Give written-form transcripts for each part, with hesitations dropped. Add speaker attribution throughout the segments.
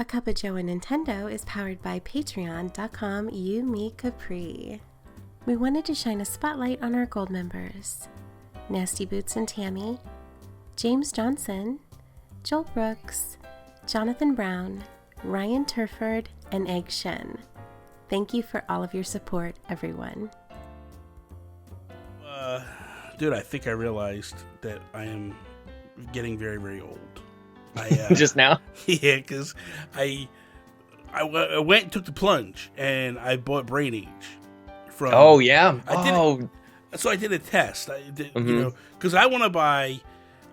Speaker 1: A Cuppa Joe Nintendo is powered by patreon.com you me Capri. We wanted to shine a spotlight on our gold members. Nasty Boots and Tammy, James Johnson, Joel Brooks, Jonathan Brown, Ryan Turford, and Egg Shen. Thank you for all of your support, everyone.
Speaker 2: Dude, I think I realized that I am getting very, very old.
Speaker 3: Just now?
Speaker 2: Yeah, because I went and took the plunge, and I bought Brain Age. From,
Speaker 3: oh, yeah?
Speaker 2: So I did a test. I did, because I want to buy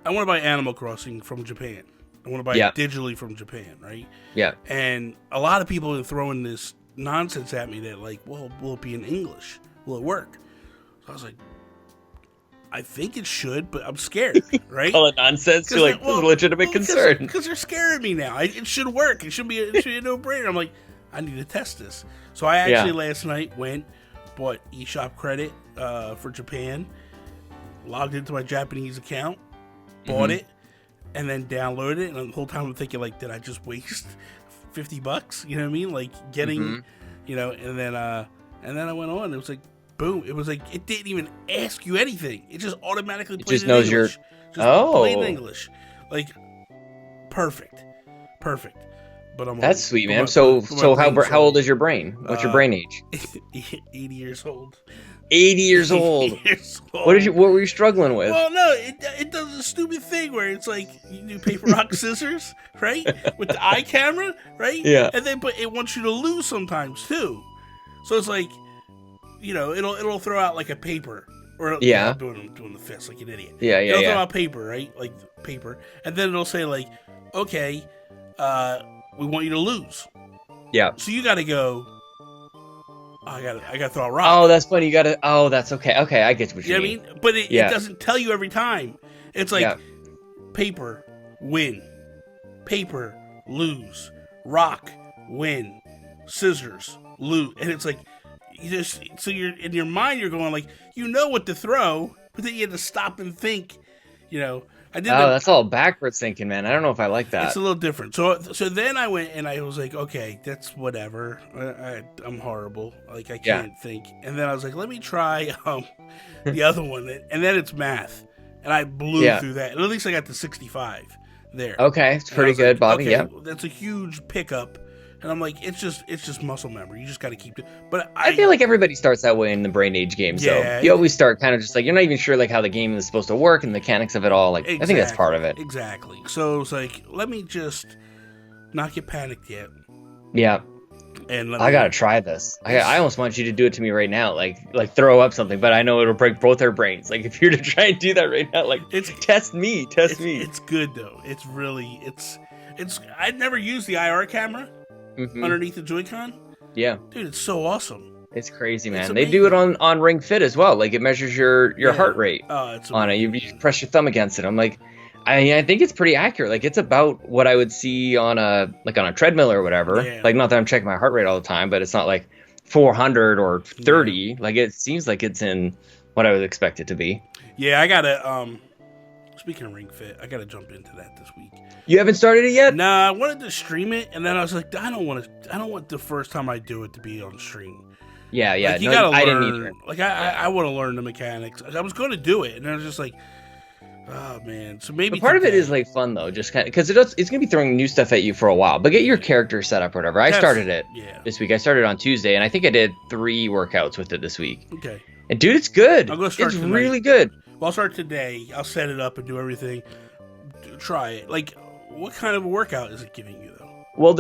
Speaker 2: Animal Crossing from Japan. I want to buy it digitally from Japan, right?
Speaker 3: Yeah.
Speaker 2: And a lot of people are throwing this nonsense at me that, like, well, will it be in English? Will it work? So I was like, I think it should, but I'm scared, right?
Speaker 3: Call it nonsense. You're like, this is a legitimate concern.
Speaker 2: Because they're scaring me now. It should work. It should be a no-brainer. I'm like, I need to test this. So I actually last night bought eShop credit for Japan, logged into my Japanese account, bought it, and then downloaded it. And the whole time I'm thinking, like, did I just waste $50? You know what I mean? Like getting, and then I went on. It was like, boom! It was like it didn't even ask you anything. It just automatically played
Speaker 3: just
Speaker 2: in
Speaker 3: knows
Speaker 2: English. Played in English, like perfect. But
Speaker 3: that's sweet, man. So how old is your brain? What's your brain age?
Speaker 2: 80 years old.
Speaker 3: 80 years old.
Speaker 2: 80 years old.
Speaker 3: What were you struggling with?
Speaker 2: Well, no, it does a stupid thing where it's like you do paper rock scissors, right? With the eye camera, right?
Speaker 3: Yeah.
Speaker 2: And then but it wants you to lose sometimes too. So it's like, it'll throw out like a paper. Or I'm doing the fist like an idiot. It'll throw out paper, right? Like paper. And then it'll say like, okay, we want you to lose.
Speaker 3: Yeah.
Speaker 2: So you gotta go, I gotta throw a rock.
Speaker 3: Oh, that's funny. That's okay. Okay, I get what you mean.
Speaker 2: Know what I mean? But it doesn't tell you every time. It's like paper, win. Paper, lose. Rock, win. Scissors, lose. And it's like, you're in your mind, you're going like, what to throw, but then you have to stop and think,
Speaker 3: that's all backwards thinking, man. I don't know if I like that.
Speaker 2: It's a little different. So then I went and I was like, okay, that's whatever. I'm horrible. Like I can't think. And then I was like, let me try the other one. And then it's math. And I blew through that. And at least I got to 65 there.
Speaker 3: Okay, it's pretty good, like, Bobby.
Speaker 2: Okay, that's a huge pickup. And I'm like, it's just muscle memory. You just got to keep it. But
Speaker 3: I feel like everybody starts that way in the Brain Age games.
Speaker 2: Yeah,
Speaker 3: so you always start kind of just like, you're not even sure like how the game is supposed to work and the mechanics of it all. Like I think that's part of it.
Speaker 2: Exactly. So it's like, let me just not get panicked yet.
Speaker 3: Yeah.
Speaker 2: And
Speaker 3: I gotta try this. I almost want you to do it to me right now, like throw up something. But I know it'll break both our brains. Like if you're to try and do that right now, like test me.
Speaker 2: It's good though. It's really it's. I'd never used the IR camera. Underneath the Joy-Con?
Speaker 3: Yeah.
Speaker 2: Dude, it's so awesome.
Speaker 3: It's crazy, man. They do it on Ring Fit as well. Like, it measures your heart rate on it. You press your thumb against it. I'm like, I think it's pretty accurate. Like, it's about what I would see on a treadmill or whatever. Yeah. Like, not that I'm checking my heart rate all the time, but it's not like 400 or 30. Yeah. Like, it seems like it's in what I would expect it to be.
Speaker 2: Yeah, I gotta, speaking of Ring Fit, I gotta jump into that this week.
Speaker 3: You haven't started it yet?
Speaker 2: Nah, I wanted to stream it, and then I was like, I don't want the first time I do it to be on stream.
Speaker 3: Yeah.
Speaker 2: Like, you gotta learn. I didn't either. Like, I want to learn the mechanics. I was going to do it, and I was just like, oh man. So maybe
Speaker 3: but part of it is like fun though, just kind of because it's gonna be throwing new stuff at you for a while. But get your character set up, or whatever. I started it this week. I started on Tuesday, and I think I did 3 workouts with it this week.
Speaker 2: Okay.
Speaker 3: And dude, it's good.
Speaker 2: I'll go start
Speaker 3: it's
Speaker 2: tonight.
Speaker 3: Really good.
Speaker 2: Well, I'll start today. I'll set it up and do everything. Try it. Like, what kind of a workout is it giving you, though?
Speaker 3: Well,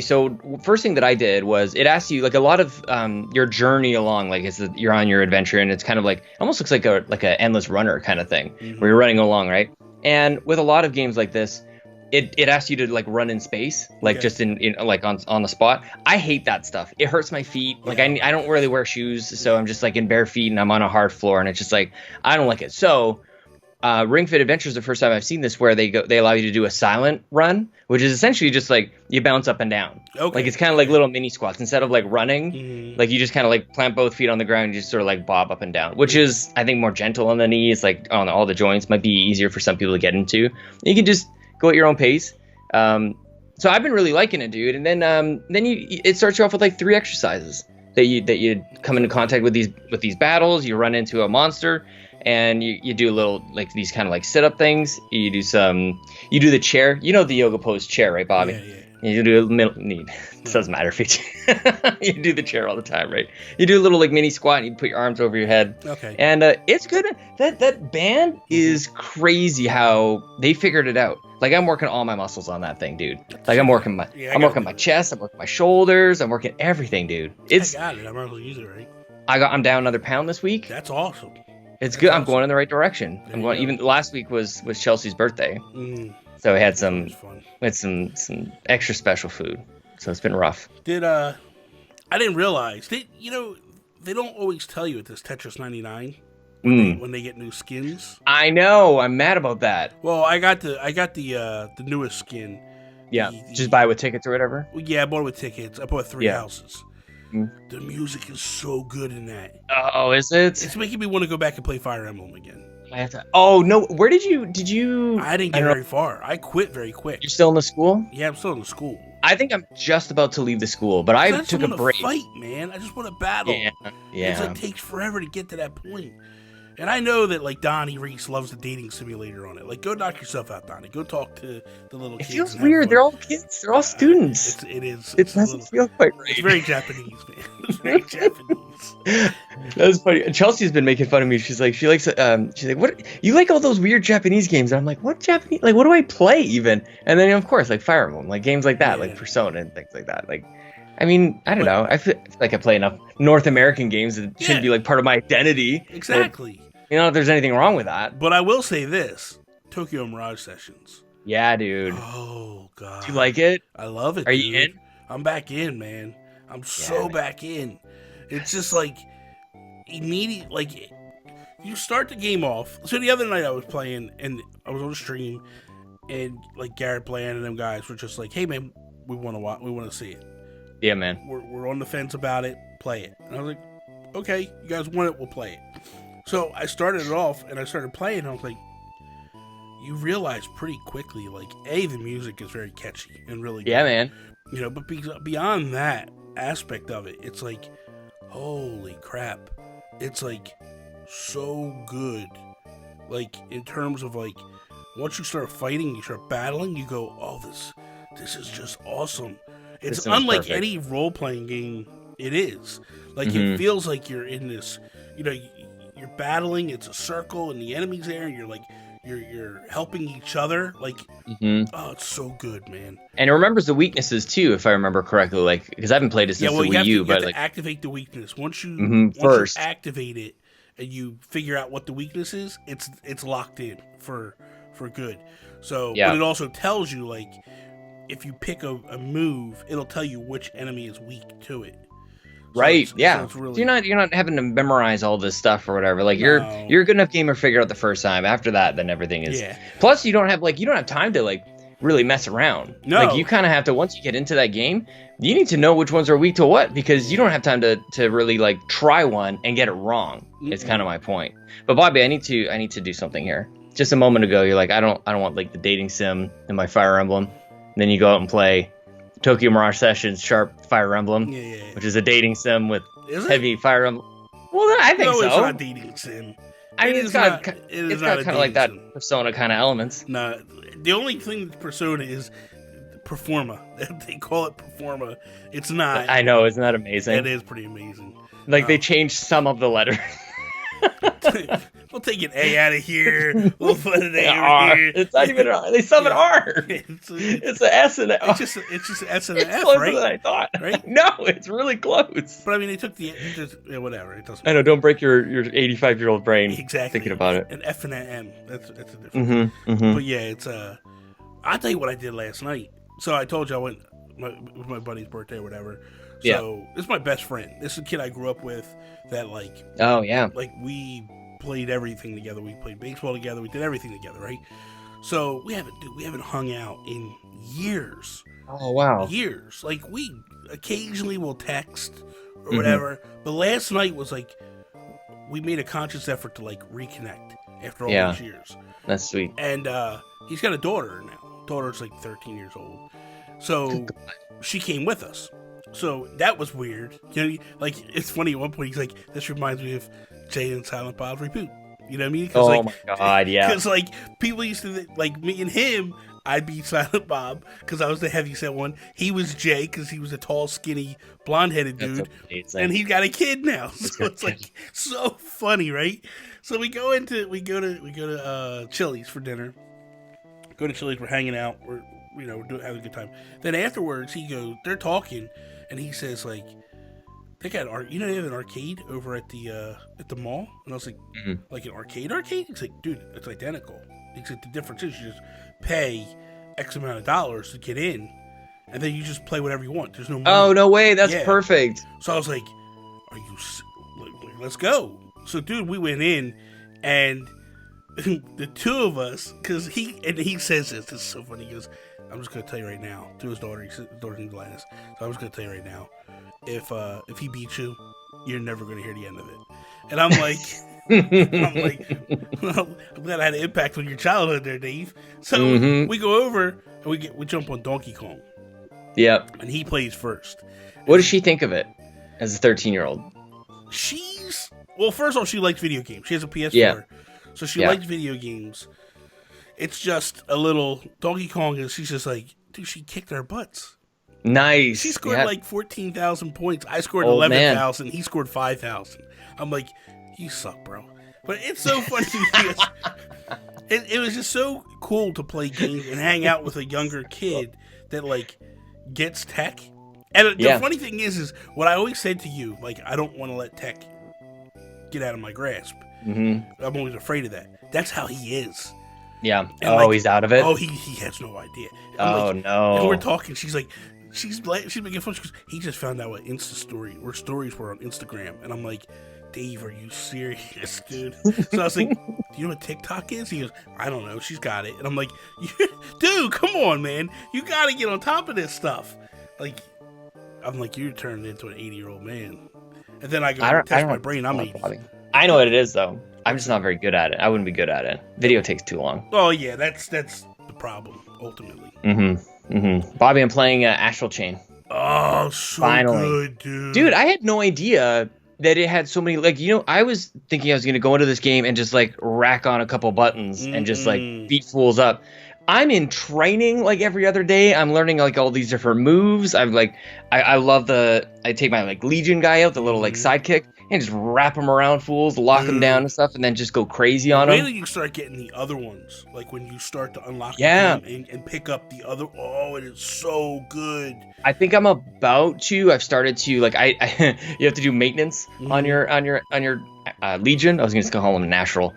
Speaker 3: so first thing that I did was it asks you like a lot of your journey along, like you're on your adventure, and it's kind of like almost looks like a endless runner kind of thing where you're running along, right? And with a lot of games like this, it asks you to like run in space, like just in like on the spot. I hate that stuff. It hurts my feet. Like I don't really wear shoes, so I'm just like in bare feet and I'm on a hard floor, and it's just like I don't like it. So Ring Fit Adventure is the first time I've seen this where they allow you to do a silent run, which is essentially just like you bounce up and down. Okay. Like it's kind of like little mini squats instead of like running. Like you just kind of like plant both feet on the ground and just sort of like bob up and down, which is I think more gentle on the knees, like on all the joints. Might be easier for some people to get into. You can just go at your own pace. So I've been really liking it, dude. And then it starts you off with like 3 exercises that you come into contact with these battles. You run into a monster, and you do a little like these kind of like sit-up things. You do the chair. You know the yoga pose chair, right, Bobby?
Speaker 2: Yeah.
Speaker 3: You do a middle knee. It doesn't matter if you do the chair all the time, right? You do a little like mini squat, and you put your arms over your head.
Speaker 2: Okay.
Speaker 3: And it's good. That band is crazy how they figured it out. Like I'm working all my muscles on that thing, dude. Like I'm working my chest, I'm working my shoulders, I'm working everything, dude.
Speaker 2: I got it. I'm not gonna use it, right?
Speaker 3: I'm down another pound this week.
Speaker 2: That's awesome.
Speaker 3: It's good. Awesome. I'm going in the right direction. I'm going. Even last week was Chelsea's birthday, so we had some extra special food. So it's been rough.
Speaker 2: I didn't realize they don't always tell you at this Tetris 99 when they get new skins.
Speaker 3: I know. I'm mad about that.
Speaker 2: Well, I got the newest skin.
Speaker 3: Yeah, just buy it with tickets or whatever.
Speaker 2: Well, yeah, I bought it with tickets. I bought 3 houses. The music is so good in that.
Speaker 3: Oh, is it?
Speaker 2: It's making me want to go back and play Fire Emblem again.
Speaker 3: I have to. Oh no, where did you?
Speaker 2: I didn't get very far. I quit very quick.
Speaker 3: You're still in the school?
Speaker 2: Yeah, I'm still in the school.
Speaker 3: I think I'm just about to leave the school, but I took a break.
Speaker 2: Fight, man. I just want to battle.
Speaker 3: Yeah.
Speaker 2: It takes forever to get to that point. And I know that, like, Donnie Reese loves the dating simulator on it. Like, go knock yourself out, Donnie. Go talk to the little kids.
Speaker 3: It feels weird. They're all kids. They're all students.
Speaker 2: It
Speaker 3: doesn't feel quite right.
Speaker 2: It's very Japanese, man. It's very Japanese.
Speaker 3: That's funny. Chelsea's been making fun of me. She's like, what? You like all those weird Japanese games? And I'm like, what Japanese? Like, what do I play even? And then, of course, like Fire Emblem, like games like that, like Persona and things like that. Like, I mean, I don't know. I feel like I play enough North American games that shouldn't be like part of my identity.
Speaker 2: Exactly.
Speaker 3: You know, if there's anything wrong with that.
Speaker 2: But I will say this: Tokyo Mirage Sessions.
Speaker 3: Yeah, dude.
Speaker 2: Oh God.
Speaker 3: Do you like it?
Speaker 2: I love it.
Speaker 3: Are you in?
Speaker 2: I'm back in, man. I'm so back in. It's just like immediate. Like you start the game off. So the other night I was playing, and I was on a stream, and like Garrett Bland and them guys were just like, "Hey, man, we want to watch. We want to see it."
Speaker 3: Yeah, man.
Speaker 2: We're on the fence about it. Play it. And I was like, "Okay, you guys want it? We'll play it." So I started it off, and I started playing, and I was like, you realize pretty quickly, like, the music is very catchy and really good.
Speaker 3: Yeah, man.
Speaker 2: You know, but beyond that aspect of it, it's like, holy crap. It's, like, so good. Like, in terms of, like, once you start fighting, you start battling, you go, oh, this is just awesome. It's unlike any role-playing game it is. Like, it feels like you're in this, you know, you're battling, it's a circle, and the enemy's there, and you're like, you're helping each other. Like, oh, it's so good, man.
Speaker 3: And it remembers the weaknesses, too, if I remember correctly, like, because I haven't played it since the Wii U.
Speaker 2: You have
Speaker 3: to
Speaker 2: activate the weakness. Once you activate it, and you figure out what the weakness is, it's locked in for good. So, but it also tells you, like, if you pick a move, it'll tell you which enemy is weak to it.
Speaker 3: Right.
Speaker 2: So
Speaker 3: really... you're not having to memorize all this stuff or whatever. Like you're a good enough gamer to figure it out the first time. After that, then everything is. Yeah. Plus, you don't have time to like really mess around. No. Like you kind of have to, once you get into that game, you need to know which ones are weak to what, because you don't have time to really like try one and get it wrong. It's kind of my point. But Bobby, I need to do something here. Just a moment ago, you're like, I don't want like the dating sim in my Fire Emblem. And then you go out and play Tokyo Mirage Sessions Sharp Fire Emblem, which is a dating sim with heavy Fire Emblem. Well, I think so.
Speaker 2: No, it's not a dating sim.
Speaker 3: I mean, it's got kind of like that Persona kind of elements.
Speaker 2: No, the only thing with Persona is Performa. They call it Performa. It's not.
Speaker 3: I know, isn't that amazing?
Speaker 2: It is pretty amazing.
Speaker 3: Like they changed some of the letters.
Speaker 2: We'll take an A out of here. We'll put an A over here.
Speaker 3: It's not even an R. They sub an R. It's an S and an
Speaker 2: F. It's just an S and an F,
Speaker 3: closer
Speaker 2: right?
Speaker 3: Than I thought.
Speaker 2: Right?
Speaker 3: No, it's really close.
Speaker 2: But I mean, they took whatever. It doesn't.
Speaker 3: I know. Don't break your 85-year-old brain.
Speaker 2: Exactly.
Speaker 3: Thinking about it.
Speaker 2: An F and an M. That's a difference. But yeah, it's I'll tell you what I did last night. So I told you I went. It was my buddy's birthday or whatever. So this is my best friend. This is a kid I grew up with. That like.
Speaker 3: Oh yeah.
Speaker 2: Like we played everything together. We played baseball together. We did everything together, right? So we haven't hung out in years.
Speaker 3: Oh wow.
Speaker 2: Years. Like we occasionally will text or whatever. But last night was like we made a conscious effort to like reconnect after all these years.
Speaker 3: That's sweet.
Speaker 2: And he's got a daughter now. Daughter's like 13 years old. So she came with us. So that was weird. You know, like, it's funny at one point he's like, "This reminds me of Jay and Silent Bob Reboot." You know what I mean?
Speaker 3: Oh, my God, yeah.
Speaker 2: Because, like, people used to, like, me and him, I'd be Silent Bob because I was the heavyset one. He was Jay because he was a tall, skinny, blonde-headed dude. And he got a kid now. So it's, like, so funny, right? So we go to Chili's for dinner. Go to Chili's, we're hanging out, we're having a good time. Then afterwards, they're talking, and he says, like, they have an arcade over at the mall? And I was like, like an arcade? He's like, dude, it's identical. He's like, the difference is you just pay X amount of dollars to get in, and then you just play whatever you want. There's no money.
Speaker 3: Oh, no way. That's perfect.
Speaker 2: So I was like, let's go. So, dude, we went in, and the two of us, because he says this is so funny, he goes, I'm just going to tell you right now, to his daughter, his daughter's named Gladys, so I'm just going to tell you right now, if he beats you, you're never going to hear the end of it. And I'm like, well, I'm glad I had an impact on your childhood there, Dave. So we go over, and we jump on Donkey Kong.
Speaker 3: Yep.
Speaker 2: And he plays first.
Speaker 3: What does she think of it as a 13-year-old?
Speaker 2: Well, first of all, she likes video games. She has a PS4.
Speaker 3: Yeah.
Speaker 2: So she likes video games. It's just a little Donkey Kong, and she's just like, dude, she kicked our butts.
Speaker 3: Nice.
Speaker 2: She scored like 14,000 points. I scored 11,000. He scored 5,000. I'm like, you suck, bro. But it's so funny because it was just so cool to play games and hang out with a younger kid that, like, gets tech. And the funny thing is what I always said to you, like, I don't want to let tech get out of my grasp. I'm always afraid of that. That's how he is.
Speaker 3: Yeah. And he's out of it?
Speaker 2: Oh, he has no idea.
Speaker 3: No.
Speaker 2: And we're talking. She's making fun. She goes, he just found out what stories were on Instagram. And I'm like, Dave, are you serious, dude? So I was like, do you know what TikTok is? He goes, I don't know. She's got it. And I'm like, dude, come on, man. You got to get on top of this stuff. Like, I'm like, you're turning into an 80-year-old man. And then I go, test my brain. I'm 80.
Speaker 3: I know what it is, though. I'm just not very good at it. I wouldn't be good at it. Video takes too long.
Speaker 2: Oh, yeah. That's the problem, ultimately.
Speaker 3: Bobby, I'm playing Astral Chain.
Speaker 2: Oh, so good, dude.
Speaker 3: Dude, I had no idea that it had so many, like, I was thinking I was going to go into this game and just, like, rack on a couple buttons and just, like, beat fools up. I'm in training, like, every other day. I'm learning, like, all these different moves. I'm, like, I love I take my, like, Legion guy out, the little, like, sidekick, and just wrap him around fools, lock them down and stuff, and then just go crazy on them.
Speaker 2: Wait till you start getting the other ones, like when you start to unlock the game and pick up the other. Oh, it is so good.
Speaker 3: I think I'm about to. I've started to, like, I you have to do maintenance on your Legion. I was going to call him Natural.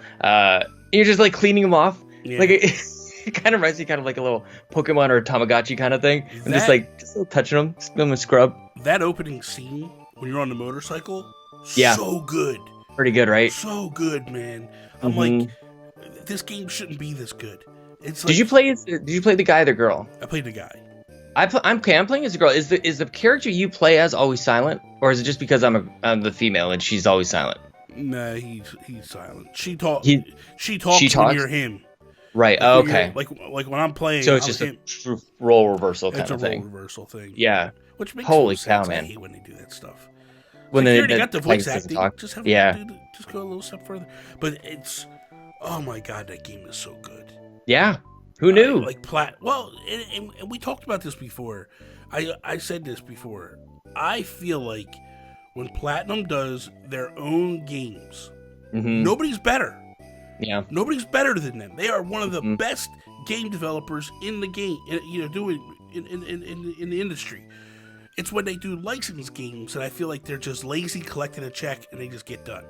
Speaker 3: You're just, like, cleaning them off. Yeah. Like it kind of reminds me kind of like a little Pokemon or a Tamagotchi kind of thing. And just touching them, give them a scrub.
Speaker 2: That opening scene when you're on the motorcycle.
Speaker 3: Yeah.
Speaker 2: So good.
Speaker 3: Pretty good, right?
Speaker 2: So good, man. I'm like, this game shouldn't be this good. It's like,
Speaker 3: Did you play the guy or the girl?
Speaker 2: I played the guy.
Speaker 3: I'm playing as a girl. Is the character you play as always silent, or is it just because I'm the female and she's always silent?
Speaker 2: Nah, he's silent. She talks when you're him.
Speaker 3: Right.
Speaker 2: Like
Speaker 3: okay.
Speaker 2: Like when I'm playing.
Speaker 3: So it's just a role reversal kind of thing.
Speaker 2: It's a role reversal thing.
Speaker 3: Yeah.
Speaker 2: Which makes
Speaker 3: holy
Speaker 2: sense.
Speaker 3: cow, man!
Speaker 2: I hate when they do that stuff.
Speaker 3: When
Speaker 2: like,
Speaker 3: they
Speaker 2: already got the voice acting, just have just go a little step further. But it's, oh my god, that game is so good.
Speaker 3: Yeah, who knew?
Speaker 2: Well, and we talked about this before. I said this before. I feel like when Platinum does their own games, nobody's better.
Speaker 3: Yeah,
Speaker 2: nobody's better than them. They are one of the best game developers in the game. Doing in the industry. It's when they do licensed games that I feel like they're just lazy, collecting a check, and they just get done.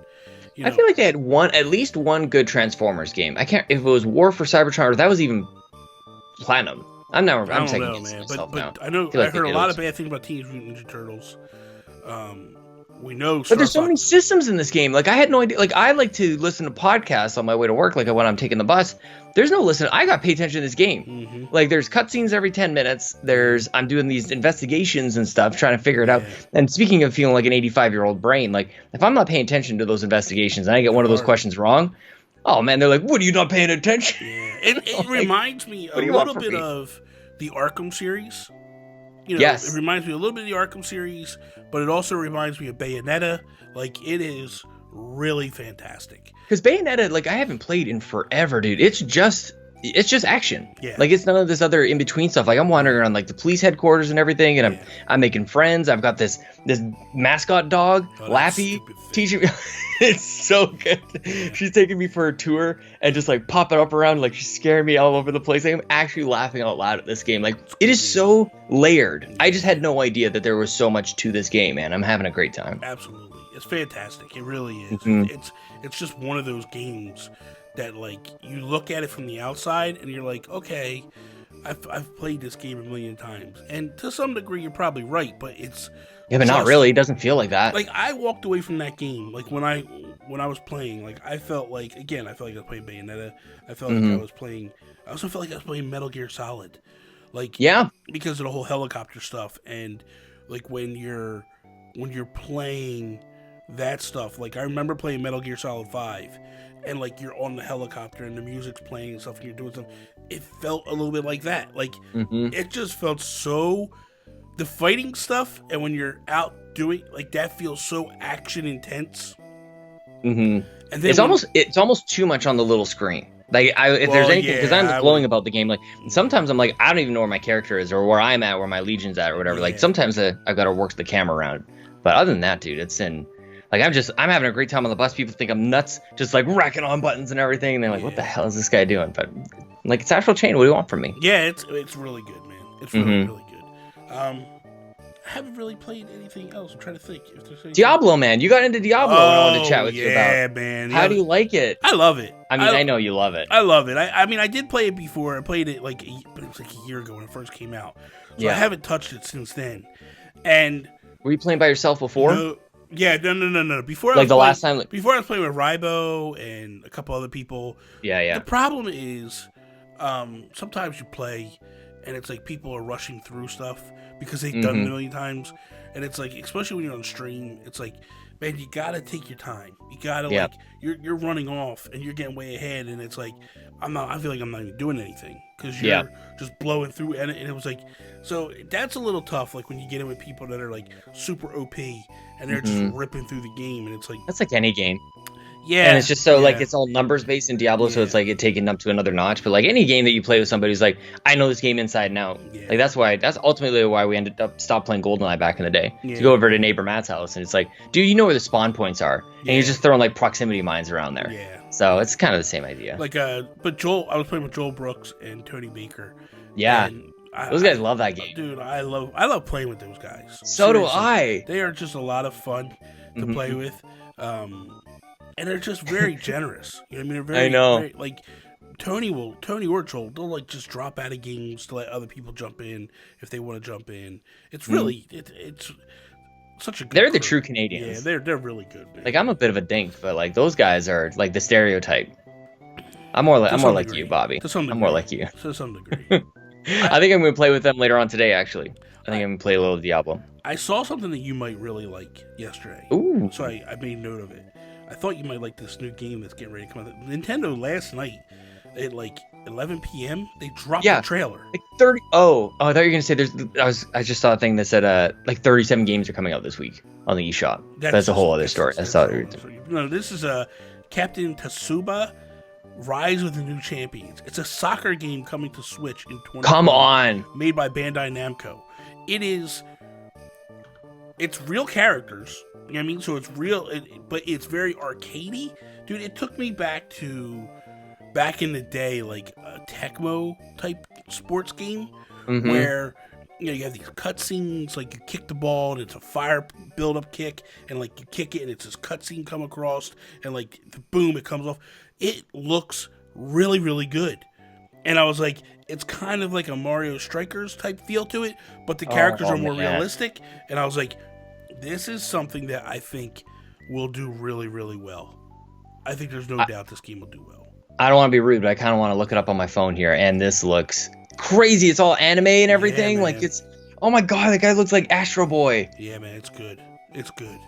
Speaker 3: I feel like they had at least one good Transformers game. I can't if it was War for Cybertron or that was even Platinum. I'm second guessing myself now.
Speaker 2: I know. I heard a lot of bad things about Teenage Mutant Ninja Turtles. We know,
Speaker 3: but there's so many systems in this game. Like I had no idea. Like I like to listen to podcasts on my way to work. Like when I'm taking the bus, there's no listen. I got to pay attention to this game. Like there's cutscenes every 10 minutes. I'm doing these investigations and stuff, trying to figure it out. And speaking of feeling like an 85-year-old brain, like if I'm not paying attention to those investigations and I get one of those questions wrong, oh man, they're like, "What are you not paying attention?"
Speaker 2: Yeah. It reminds me a little bit of the Arkham series.
Speaker 3: Yes.
Speaker 2: It reminds me a little bit of the Arkham series, but it also reminds me of Bayonetta. Like, it is really fantastic.
Speaker 3: Because Bayonetta, like, I haven't played in forever, dude. It's just action.
Speaker 2: Yeah.
Speaker 3: Like, it's none of this other in between stuff. Like, I'm wandering around like the police headquarters and everything, and I'm making friends. I've got this mascot dog, Lappy, teaching me. It's so good. She's taking me for a tour and just like popping up around, like she's scaring me all over the place. I'm actually laughing out loud at this game. Like, it is so layered. I just had no idea that there was so much to this game, man. I'm having a great time.
Speaker 2: Absolutely, it's fantastic. It really is. It's just one of those games that, like, you look at it from the outside and you're like, okay, I've played this game a million times, and to some degree you're probably right, but it's
Speaker 3: but not really. It doesn't feel like that.
Speaker 2: Like, I walked away from that game, like, when I was playing, like, I felt like, again, I felt like I was playing Bayonetta. I felt like I also felt like I was playing Metal Gear Solid, like, because of the whole helicopter stuff, and like when you're playing that stuff, like, I remember playing Metal Gear Solid 5, and like you're on the helicopter and the music's playing and stuff and you're doing stuff. It felt a little bit like that. Like, it just felt so, the fighting stuff, and when you're out doing, like, that feels so action intense. And then
Speaker 3: it's almost too much on the little screen. Like, if there's anything, because I'm glowing about the game, like, sometimes I'm like, I don't even know where my character is or where I'm at, where my legion's at or whatever. Like, sometimes I've got to work the camera around. But other than that, dude, it's in, like, I'm having a great time on the bus. People think I'm nuts, just like racking on buttons and everything. And they're like, what the hell is this guy doing? But, like, it's Astral Chain. What do you want from me?
Speaker 2: Yeah, it's really good, man. It's really, really good. I haven't really played anything else. I'm trying to think. If there's anything.
Speaker 3: Diablo, man. You got into Diablo and I wanted to chat with you about.
Speaker 2: Yeah, man.
Speaker 3: How do you like it?
Speaker 2: I love it.
Speaker 3: I mean, I know you love it.
Speaker 2: I love it. I mean, I did play it before. I played it, like, but it was like a year ago when it first came out. So I haven't touched it since then. And
Speaker 3: were you playing by yourself before?
Speaker 2: No. Before,
Speaker 3: like, last time,
Speaker 2: before I was playing with Rybo and a couple other people. The problem is, sometimes you play and it's like people are rushing through stuff because they've done it a million times, and it's like, especially when you're on stream, it's like, man, you gotta take your time. You gotta like, you're running off and you're getting way ahead, and it's like, I feel like I'm not even doing anything because you're just blowing through, and it was like, so that's a little tough. Like, when you get in with people that are like super OP and they're just ripping through the game, and it's like,
Speaker 3: that's like any game.
Speaker 2: Yeah,
Speaker 3: and it's just so like, it's all numbers based in Diablo, so it's like it taking up to another notch. But like any game that you play with somebody who's like, I know this game inside and out. Like, that's ultimately why we ended up stopped playing GoldenEye back in the day. To go over to neighbor Matt's house, and it's like, dude, you know where the spawn points are, and he's just throwing like proximity mines around there. So it's kind of the same idea.
Speaker 2: Like, but I was playing with Joel Brooks and Tony Baker.
Speaker 3: And those guys love that game,
Speaker 2: dude. I love playing with those guys.
Speaker 3: So seriously. Do I.
Speaker 2: They are just a lot of fun to play with. And they're just very generous. You know what I mean? They're very,
Speaker 3: I know.
Speaker 2: Very, like, Tony or Joel, they'll like just drop out of games to let other people jump in if they want to jump in. It's really it's such a good
Speaker 3: They're the
Speaker 2: crew.
Speaker 3: true Canadians.
Speaker 2: Yeah, they're really good, man.
Speaker 3: Like, I'm a bit of a dink, but like, those guys are like the stereotype. I'm more like you, Bobby.
Speaker 2: To some degree.
Speaker 3: I'm more like you.
Speaker 2: To some degree.
Speaker 3: I think I'm going to play with them later on today, actually. I think I'm going to play a little Diablo.
Speaker 2: I saw something that you might really like yesterday.
Speaker 3: Ooh.
Speaker 2: So I made note of it. I thought you might like this new game that's getting ready to come out. Nintendo last night at like 11 p.m. they dropped the trailer.
Speaker 3: Like 30. Oh, I thought you were gonna say I just saw a thing that said like 37 games are coming out this week on the eShop. That's a whole other story. I saw it.
Speaker 2: No, this is Captain Tsubasa Rise of the New Champions. It's a soccer game coming to Switch in 2020.
Speaker 3: Come on.
Speaker 2: Made by Bandai Namco. It's real characters. You know what I mean? So it's real, but it's very arcadey. Dude, it took me back in the day, like a Tecmo type sports game where, you know, you have these cutscenes, like you kick the ball and it's a fire build-up kick, and like you kick it and it's this cutscene come across, and like boom, it comes off. It looks really, really good. And I was like, it's kind of like a Mario Strikers type feel to it, but the characters are more realistic. And I was like, this is something that I think will do really, really well. I think there's no doubt this game will do well.
Speaker 3: I don't want to be rude, but I kind of want to look it up on my phone here, and this looks crazy. It's all anime and everything. Like, it's, oh my god, that guy looks like Astro Boy.
Speaker 2: Yeah, man, it's good. It's good.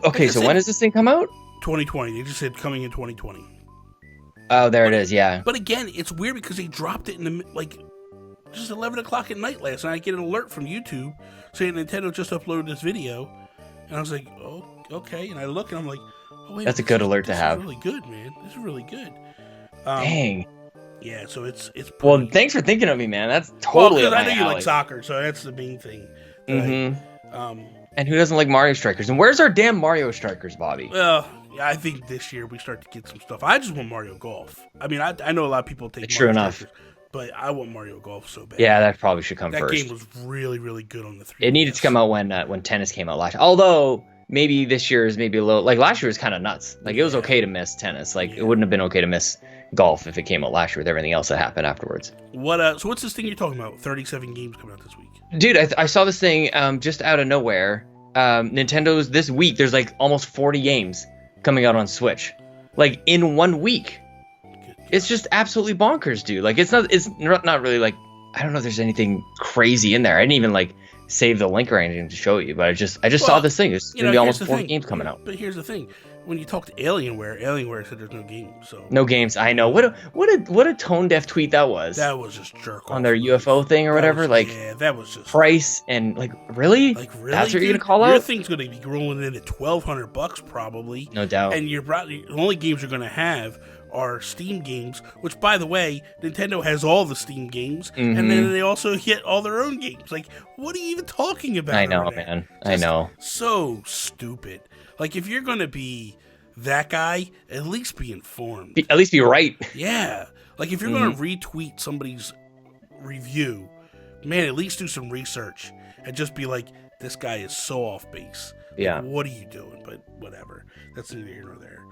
Speaker 3: Okay, so when does this thing come out?
Speaker 2: 2020. They just said coming in 2020.
Speaker 3: Oh, there it is, yeah.
Speaker 2: But again, it's weird because they dropped it in the, like, just 11 o'clock at night last night. I get an alert from YouTube saying Nintendo just uploaded this video. And I was like, oh, okay. And I look and I'm like, oh, wait.
Speaker 3: That's a good alert to have.
Speaker 2: This is really good, man. This is really good.
Speaker 3: Dang.
Speaker 2: Yeah, so it's
Speaker 3: well, thanks for thinking of me, man. That's totally
Speaker 2: because
Speaker 3: up
Speaker 2: I
Speaker 3: my
Speaker 2: know you
Speaker 3: alley.
Speaker 2: like soccer, so that's the main thing.
Speaker 3: And who doesn't like Mario Strikers? And where's our damn Mario Strikers, Bobby?
Speaker 2: Well, yeah, I think this year we start to get some stuff. I just want Mario Golf. I mean, I know a lot of people take
Speaker 3: True
Speaker 2: Mario
Speaker 3: enough.
Speaker 2: Strikers, but I want Mario Golf so bad.
Speaker 3: Yeah, that probably should come
Speaker 2: that
Speaker 3: first.
Speaker 2: That game was really, really good on the 3DS.
Speaker 3: It needed to come out when tennis came out last year. Although maybe this year is maybe a little like last year was kind of nuts. Like it was okay to miss tennis. Like it wouldn't have been okay to miss golf if it came out last year with everything else that happened afterwards.
Speaker 2: What? So what's this thing you're talking about? 37 games coming out this week.
Speaker 3: Dude, I saw this thing just out of nowhere. Nintendo's this week. There's like almost 40 games coming out on Switch, like in 1 week. It's just absolutely bonkers, dude. Like it's not really like I don't know if there's anything crazy in there. I didn't even like save the link or anything to show you, but I just saw this thing. It's gonna be almost 40 games coming out.
Speaker 2: But here's the thing: when you talk to Alienware said there's no games. So
Speaker 3: no games. I know. What a tone deaf tweet that was.
Speaker 2: That was just jerk
Speaker 3: on their UFO thing or whatever.
Speaker 2: That was just
Speaker 3: price and like really. That's what you're gonna call out?
Speaker 2: Your thing's gonna be rolling in at $1,200 probably.
Speaker 3: No doubt.
Speaker 2: And the only games you're gonna have are Steam games, which, by the way, Nintendo has all the Steam games, and then they also get all their own games. Like, what are you even talking about?
Speaker 3: I know, man. I know.
Speaker 2: So stupid. Like, if you're going to be that guy, at least be informed.
Speaker 3: At least be right.
Speaker 2: Yeah. Like, if you're going to retweet somebody's review, man, at least do some research and just be like, this guy is so off base.
Speaker 3: Yeah.
Speaker 2: Like, what are you doing? But whatever. That's neither here nor there.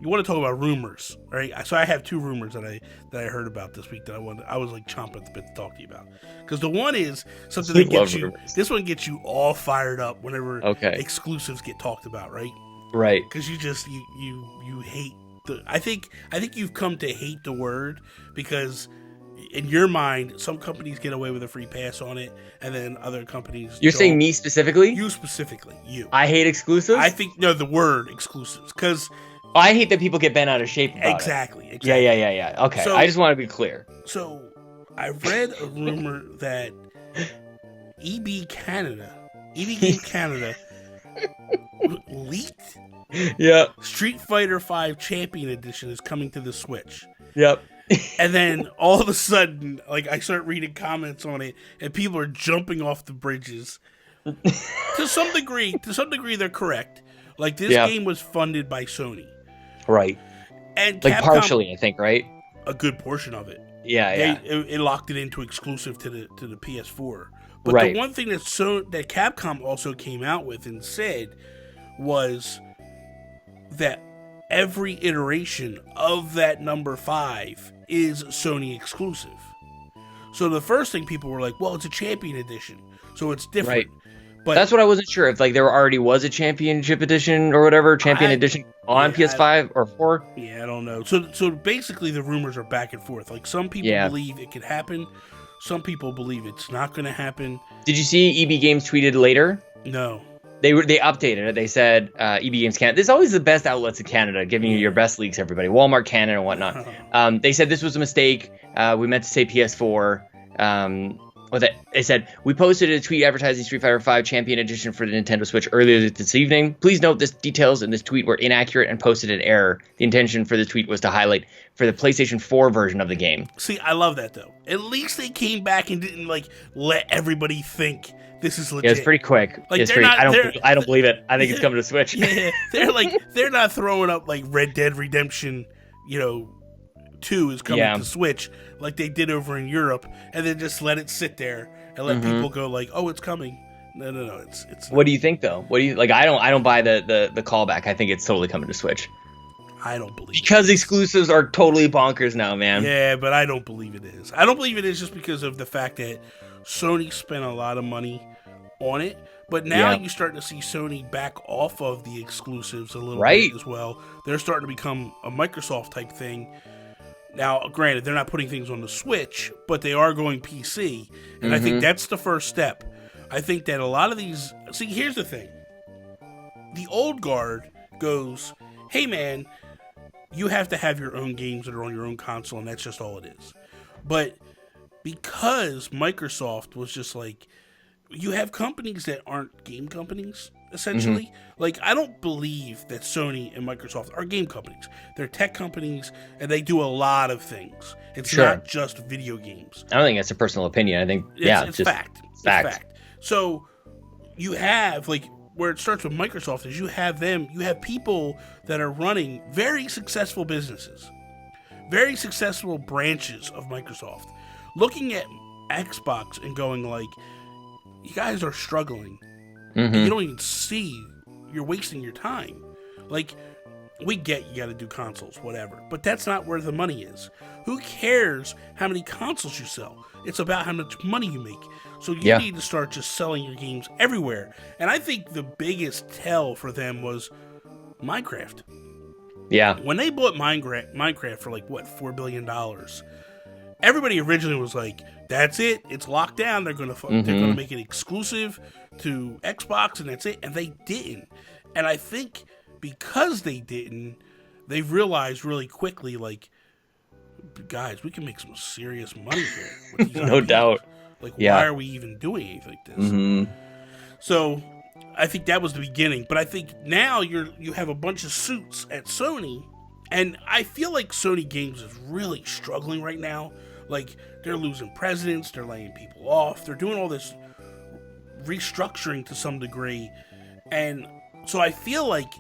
Speaker 2: You want to talk about rumors, right? So I have two rumors that I heard about this week that I was like chomping at the bit to talk to you about. Because the one is something that gets you. Rumors. This one gets you all fired up whenever exclusives get talked about, right?
Speaker 3: Right.
Speaker 2: Because you just you hate the. I think you've come to hate the word because in your mind, some companies get away with a free pass on it, and then other companies.
Speaker 3: You're saying me specifically?
Speaker 2: You specifically. You.
Speaker 3: I hate exclusives.
Speaker 2: I think the word exclusives because.
Speaker 3: I hate that people get bent out of shape about
Speaker 2: Exactly.
Speaker 3: it. Yeah. Okay, so, I just want to be clear.
Speaker 2: So, I read a rumor that EB Game Canada leaked.
Speaker 3: Yeah.
Speaker 2: Street Fighter V Champion Edition is coming to the Switch.
Speaker 3: Yep.
Speaker 2: And then all of a sudden, like I start reading comments on it, and people are jumping off the bridges. To some degree, they're correct. Like this game was funded by Sony.
Speaker 3: Right.
Speaker 2: And
Speaker 3: like
Speaker 2: Capcom,
Speaker 3: partially, I think, right?
Speaker 2: A good portion of it.
Speaker 3: Yeah.
Speaker 2: It locked it into exclusive to the PS4. But the one thing that Capcom also came out with and said was that every iteration of that number 5 is Sony exclusive. So the first thing people were like, well, it's a Champion Edition, so it's different.
Speaker 3: Right. But that's what I wasn't sure if like there already was a Championship Edition or whatever, Edition on PS5 or 4.
Speaker 2: Yeah, I don't know. So basically the rumors are back and forth. Like some people believe it could happen. Some people believe it's not going to happen.
Speaker 3: Did you see EB Games tweeted later?
Speaker 2: No.
Speaker 3: They updated it. They said EB Games Canada. There's always the best outlets in Canada giving you your best leaks, everybody. Walmart Canada and whatnot. They said this was a mistake. We meant to say PS4. They said, we posted a tweet advertising Street Fighter V Champion Edition for the Nintendo Switch earlier this evening. Please note this details in this tweet were inaccurate and posted in error. The intention for the tweet was to highlight for the PlayStation 4 version of the game.
Speaker 2: See, I love that, though. At least they came back and didn't, let everybody think this is legit.
Speaker 3: Yeah, it's pretty quick.
Speaker 2: Like,
Speaker 3: I don't believe it. I think it's coming to Switch.
Speaker 2: Yeah, they're not throwing up, Red Dead Redemption, 2 is coming to Switch like they did over in Europe, and then just let it sit there and let people go oh, it's coming. No, it's not.
Speaker 3: What do you think though? What do you like? I don't buy the callback. I think it's totally coming to Switch.
Speaker 2: I don't believe
Speaker 3: because exclusives are totally bonkers now, man.
Speaker 2: Yeah, but I don't believe it is. I don't believe it is just because of the fact that Sony spent a lot of money on it. But now you're starting to see Sony back off of the exclusives a little bit as well. They're starting to become a Microsoft type thing. Now, granted, they're not putting things on the Switch, but they are going PC. And I think that's the first step. I think that a lot of these... See, here's the thing. The old guard goes, hey, man, you have to have your own games that are on your own console, and that's just all it is. But because Microsoft was just like, you have companies that aren't game companies, essentially. Mm-hmm. Like, I don't believe that Sony and Microsoft are game companies. They're tech companies, and they do a lot of things. It's not just video games.
Speaker 3: I don't think that's a personal opinion. I think,
Speaker 2: it's fact. It's fact. So you have, like, where it starts with Microsoft is you have people that are running very successful businesses, very successful branches of Microsoft, looking at Xbox and going like, you guys are struggling. Mm-hmm. You don't even see. You're wasting your time. Like, we get you got to do consoles, whatever. But that's not where the money is. Who cares how many consoles you sell? It's about how much money you make. So you need to start just selling your games everywhere. And I think the biggest tell for them was Minecraft.
Speaker 3: Yeah.
Speaker 2: When they bought Minecraft for like, what, $4 billion, everybody originally was like, that's it. It's locked down. They're going to make it exclusive to Xbox, and that's it. And they didn't. And I think because they didn't, they've realized really quickly, like, guys, we can make some serious money here with these
Speaker 3: No
Speaker 2: IPs.
Speaker 3: Doubt.
Speaker 2: Like, why are we even doing anything like this? Mm-hmm. So I think that was the beginning. But I think now you have a bunch of suits at Sony, and I feel like Sony Games is really struggling right now. Like, they're losing presidents, they're laying people off, they're doing all this restructuring to some degree. And so I feel like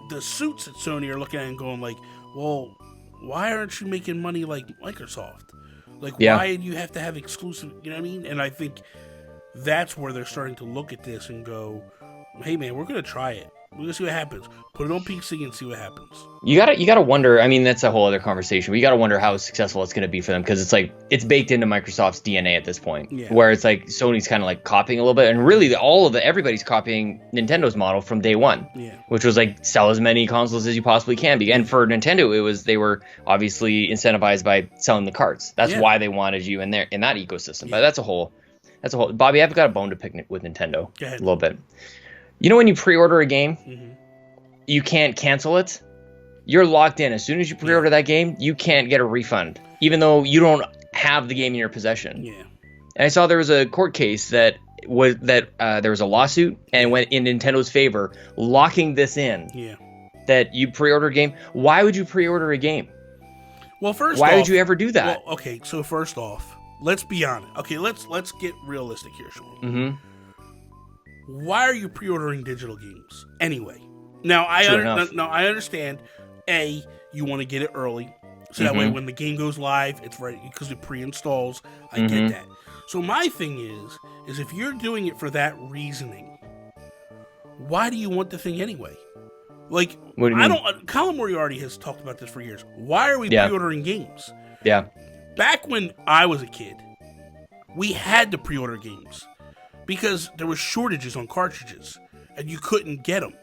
Speaker 2: the suits at Sony are looking at it and going like, well, why aren't you making money like Microsoft? Like, why do you have to have exclusive, you know what I mean? And I think that's where they're starting to look at this and go, hey man, we're going to try it. We're going to see what happens. Put it on PC and see what happens.
Speaker 3: You gotta wonder, I mean, that's a whole other conversation, but you gotta wonder how successful it's going to be for them, because it's like, it's baked into Microsoft's DNA at this point, where it's like Sony's kind of like copying a little bit, and really everybody's copying Nintendo's model from day one, which was like, sell as many consoles as you possibly can. And for Nintendo, they were obviously incentivized by selling the carts. That's why they wanted you in that ecosystem. But that's a whole, Bobby, I've got a bone to pick with Nintendo a little bit. You know when you pre-order a game, you can't cancel it? You're locked in. As soon as you pre-order that game, you can't get a refund, even though you don't have the game in your possession. Yeah. And I saw there was a court case there was a lawsuit and went in Nintendo's favor, locking this in. Yeah. That you pre-order a game. Why would you pre-order a game?
Speaker 2: Well,
Speaker 3: why would you ever do that?
Speaker 2: Well, okay, so first off, let's be honest. Okay, let's get realistic here, Sean. Mm-hmm. Why are you pre-ordering digital games anyway? Now, I understand. A, you want to get it early, so that way when the game goes live, it's ready because it pre-installs. I get that. So my thing is if you're doing it for that reasoning, why do you want the thing anyway? Like, Colin Moriarty has talked about this for years. Why are we pre-ordering games?
Speaker 3: Yeah.
Speaker 2: Back when I was a kid, we had to pre-order games because there were shortages on cartridges, and you couldn't get them.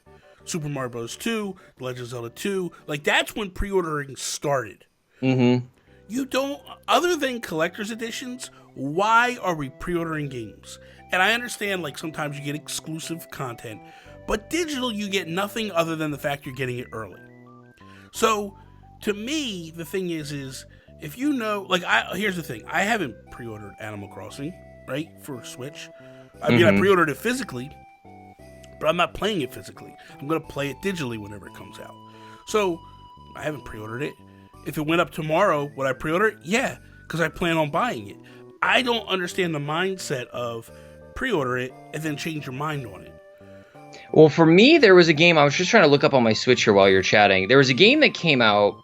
Speaker 2: Super Mario Bros. 2, The Legend of Zelda 2, like, that's when pre-ordering started. Mm-hmm. You don't, other than collector's editions, why are we pre-ordering games? And I understand, like, sometimes you get exclusive content, but digital, you get nothing other than the fact you're getting it early. So, to me, the thing is if you know, like, here's the thing. I haven't pre-ordered Animal Crossing, right, for Switch. I mean, I pre-ordered it physically, but I'm not playing it physically. I'm going to play it digitally whenever it comes out. So, I haven't pre-ordered it. If it went up tomorrow, would I pre-order it? Yeah, because I plan on buying it. I don't understand the mindset of pre-order it and then change your mind on it.
Speaker 3: Well, for me, there was a game, I was just trying to look up on my Switch here while you're chatting. There was a game that came out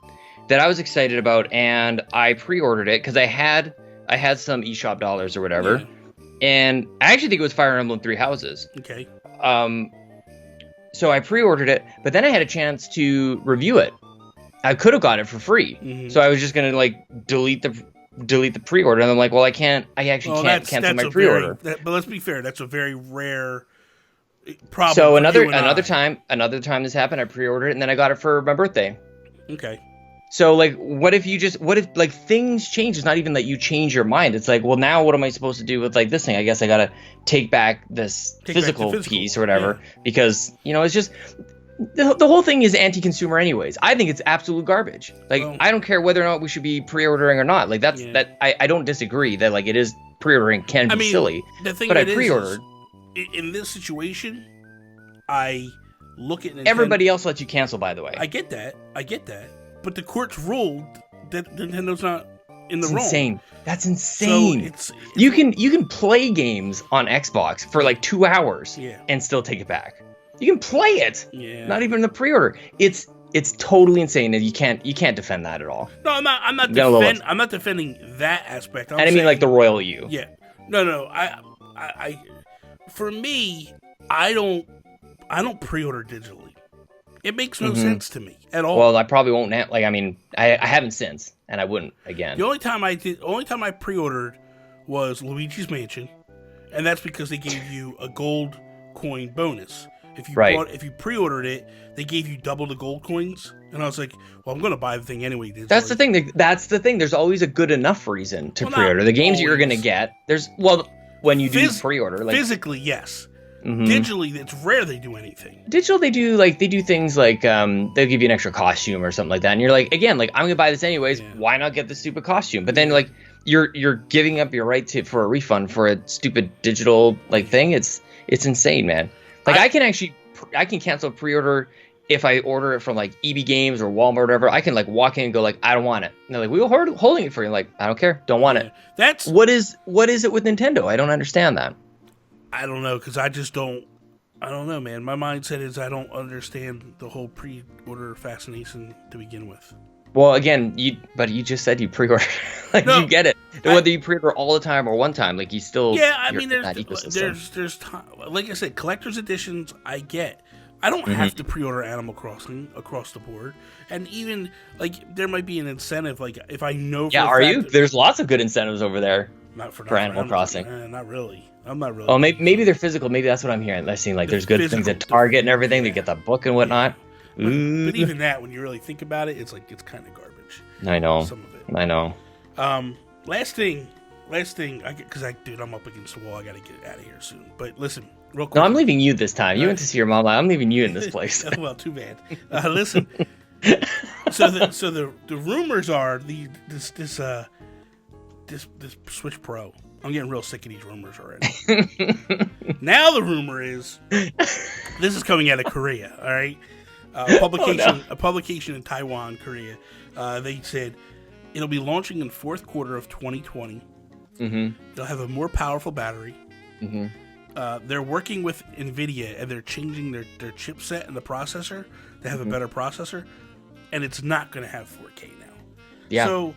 Speaker 3: that I was excited about, and I pre-ordered it because I had some eShop dollars or whatever. Yeah. And I actually think it was Fire Emblem Three Houses.
Speaker 2: Okay.
Speaker 3: So I pre-ordered it, but then I had a chance to review it. I could have got it for free. Mm-hmm. So I was just going to like delete the pre-order, and I'm like, well, I can't cancel my pre-order.
Speaker 2: But let's be fair, that's a very rare problem.
Speaker 3: So another time this happened, I pre-ordered it, and then I got it for my birthday.
Speaker 2: Okay.
Speaker 3: So, like, what if like, things change? It's not even that you change your mind. It's like, well, now what am I supposed to do with, like, this thing? I guess I got to take back this physical piece or whatever. Yeah. Because, it's just, the whole thing is anti-consumer anyways. I think it's absolute garbage. Like,
Speaker 2: Well,
Speaker 3: I don't care whether or not we should be pre-ordering or not. Like, I don't disagree that, like, it is pre-ordering can be silly.
Speaker 2: The thing
Speaker 3: but I
Speaker 2: is
Speaker 3: pre-ordered.
Speaker 2: In this situation, I look at Nintendo.
Speaker 3: Everybody else lets you cancel, by the way.
Speaker 2: I get that. But the courts ruled that Nintendo's not in the wrong.
Speaker 3: Insane. That's insane.
Speaker 2: So
Speaker 3: you can play games on Xbox for like 2 hours and still take it back. You can play it.
Speaker 2: Yeah.
Speaker 3: Not even the pre-order. It's totally insane, and you can't defend that at all.
Speaker 2: No, I'm not defending that aspect.
Speaker 3: I mean like the royal you.
Speaker 2: Yeah. No. I for me, I don't pre-order digitally. It makes no sense to me at all.
Speaker 3: Well, I probably won't. I haven't since, and I wouldn't again.
Speaker 2: The only time I pre-ordered was Luigi's Mansion, and that's because they gave you a gold coin bonus. If you pre-ordered it, they gave you double the gold coins, and I was like, "Well, I'm going to buy the thing anyway." Digitally.
Speaker 3: That's the thing. There's always a good enough reason to pre-order the games that you're going to get. When you do pre-order, like
Speaker 2: physically, yes. Digitally, it's rare they do anything.
Speaker 3: Digital, they do things like they'll give you an extra costume or something like that, and you're like, again, like, I'm gonna buy this anyways. Yeah. Why not get the stupid costume? But then, like, you're giving up your right for a refund for a stupid digital thing. It's insane, man. Like, I can cancel pre-order if I order it from like EB Games or Walmart or whatever. I can like walk in and go like, I don't want it. And they're like, we were holding it for you. I'm like, I don't care, don't want it.
Speaker 2: That's
Speaker 3: what is it with Nintendo? I don't understand that.
Speaker 2: I don't know, because I don't know, man. My mindset is I don't understand the whole pre-order fascination to begin with.
Speaker 3: Well, again, you just said you pre-order. No, you get it. Whether you pre-order all the time or one time, like, you still...
Speaker 2: Yeah, I mean, there's like I said, collector's editions, I get. I don't have to pre-order Animal Crossing across the board. And even, like, there might be an incentive, like, if I know...
Speaker 3: Yeah, are you? There's lots of good incentives over there for Animal Crossing.
Speaker 2: Not really. I'm not really.
Speaker 3: Oh, maybe they're physical. Maybe that's what I'm hearing. I've seen, like, there's good things at Target and everything. They get the book and whatnot.
Speaker 2: But even that, when you really think about it, it's like, it's kind of garbage.
Speaker 3: I know.
Speaker 2: Some of it.
Speaker 3: I know.
Speaker 2: Last thing, because I'm up against the wall. I got to get out of here soon. But listen, real quick.
Speaker 3: No, I'm leaving you this time. You went to see your mom. I'm leaving you in this place.
Speaker 2: Well, too bad. Listen. So the rumors are this Switch Pro. I'm getting real sick of these rumors already. Now the rumor is this is coming out of Korea. All right, a publication in Taiwan, Korea. They said it'll be launching in fourth quarter of 2020. They'll have a more powerful battery. They're working with NVIDIA, and they're changing their chipset and the processor to have a better processor, and it's not going to have 4K now.
Speaker 3: Yeah.
Speaker 2: So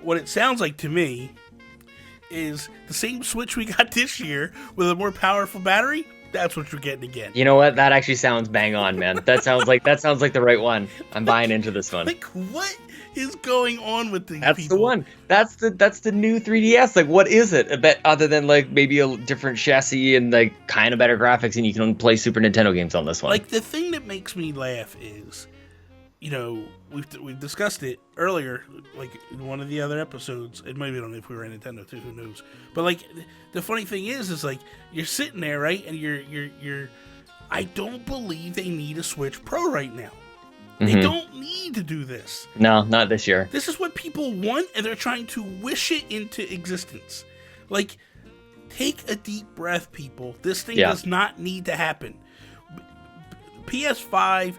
Speaker 2: what it sounds like to me is the same Switch we got this year with a more powerful battery. That's what you're getting again.
Speaker 3: You know what? That actually sounds bang on, man. That sounds like the right one. I'm buying into this one.
Speaker 2: Like, what is going on with these
Speaker 3: That's
Speaker 2: people?
Speaker 3: The one. That's the new 3DS. Like, what is it? A bit other than like maybe a different chassis and like kind of better graphics, and you can play Super Nintendo games on this one.
Speaker 2: Like, the thing that makes me laugh is, you know, we've discussed it earlier, like in one of the other episodes. It might be on if we were in Nintendo too, who knows? But like, the funny thing is like you're sitting there, right, and you're. I don't believe they need a Switch Pro right now. They don't need to do this.
Speaker 3: No, not this year.
Speaker 2: This is what people want, and they're trying to wish it into existence. Like, take a deep breath, people. This thing does not need to happen. PS5.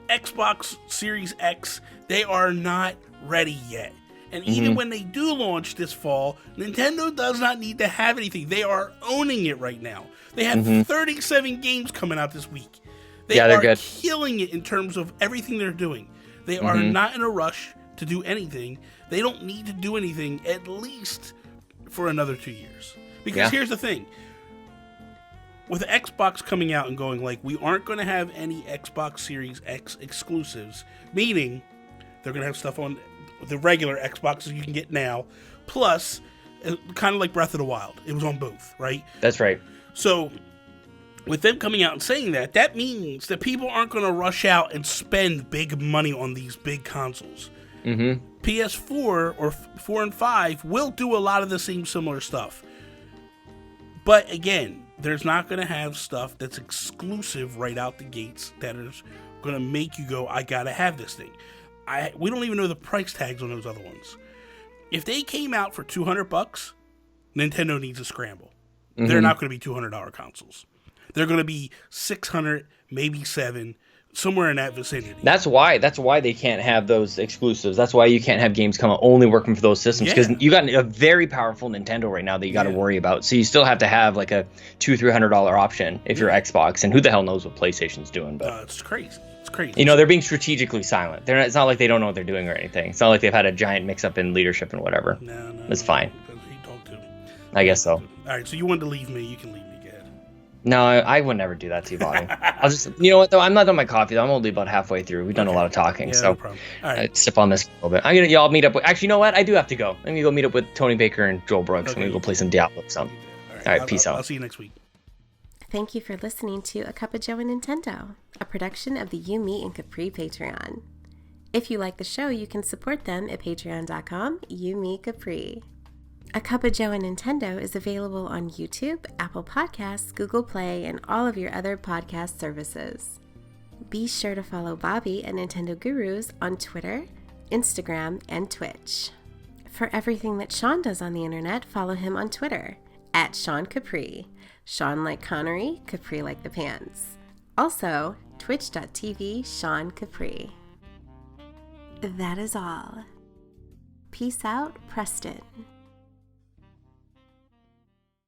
Speaker 2: Xbox Series X, they are not ready yet. And even when they do launch this fall, Nintendo does not need to have anything. They are owning it right now. They have 37 games coming out this week. They're good. Killing it in terms of everything they're doing. They are not in a rush to do anything. They don't need to do anything at least for another 2 years. Because here's the thing. With Xbox coming out and going like, we aren't going to have any Xbox Series X exclusives, meaning they're going to have stuff on the regular Xboxes you can get now, plus, kind of like Breath of the Wild. It was on both, right?
Speaker 3: That's right.
Speaker 2: So, with them coming out and saying that, that means that people aren't going to rush out and spend big money on these big consoles. PS4 or 4 and 5 will do a lot of the same similar stuff. But again, there's not going to have stuff that's exclusive right out the gates that is going to make you go, I got to have this thing. We don't even know the price tags on those other ones. If they came out for $200, Nintendo needs a scramble. Mm-hmm. They're not going to be $200 consoles. They're going to be $600, maybe $700, somewhere in that vicinity.
Speaker 3: That's why they can't have those exclusives. That's why you can't have games come out only working for those systems, because you got a very powerful Nintendo right now that you got to worry about. So you still have to have like a $200-$300 option if you're Xbox, and who the hell knows what PlayStation's doing? But
Speaker 2: it's crazy. It's crazy.
Speaker 3: You know, they're being strategically silent. It's not like they don't know what they're doing or anything. It's not like they've had a giant mix-up in leadership and whatever.
Speaker 2: No.
Speaker 3: It's fine.
Speaker 2: He talked to me.
Speaker 3: I guess so.
Speaker 2: All right, so you wanted to leave me. You can leave me.
Speaker 3: No, I would never do that to you, Bobby. I'll just, you know what, though? I'm not done my coffee. I'm only about halfway through. We've done a lot of talking, so
Speaker 2: no problem. All right.
Speaker 3: Sip on this a little bit. Y'all meet up with, actually, you know what? I do have to go. I'm going to go meet up with Tony Baker and Joel Brooks. I'm going to go play some Diablo. So. All right, peace out.
Speaker 2: I'll see you next week.
Speaker 1: Thank you for listening to A Cuppa Joe Nintendo, a production of the You, Me, and Capri Patreon. If you like the show, you can support them at patreon.com/YouMeCapri. A Cuppa Joe Nintendo is available on YouTube, Apple Podcasts, Google Play, and all of your other podcast services. Be sure to follow Bobby at Nintendo Gurus on Twitter, Instagram, and Twitch. For everything that Sean does on the internet, follow him on Twitter at Sean Capri. Sean like Connery, Capri like the pants. Also, twitch.tv Sean Capri. That is all. Peace out, Preston.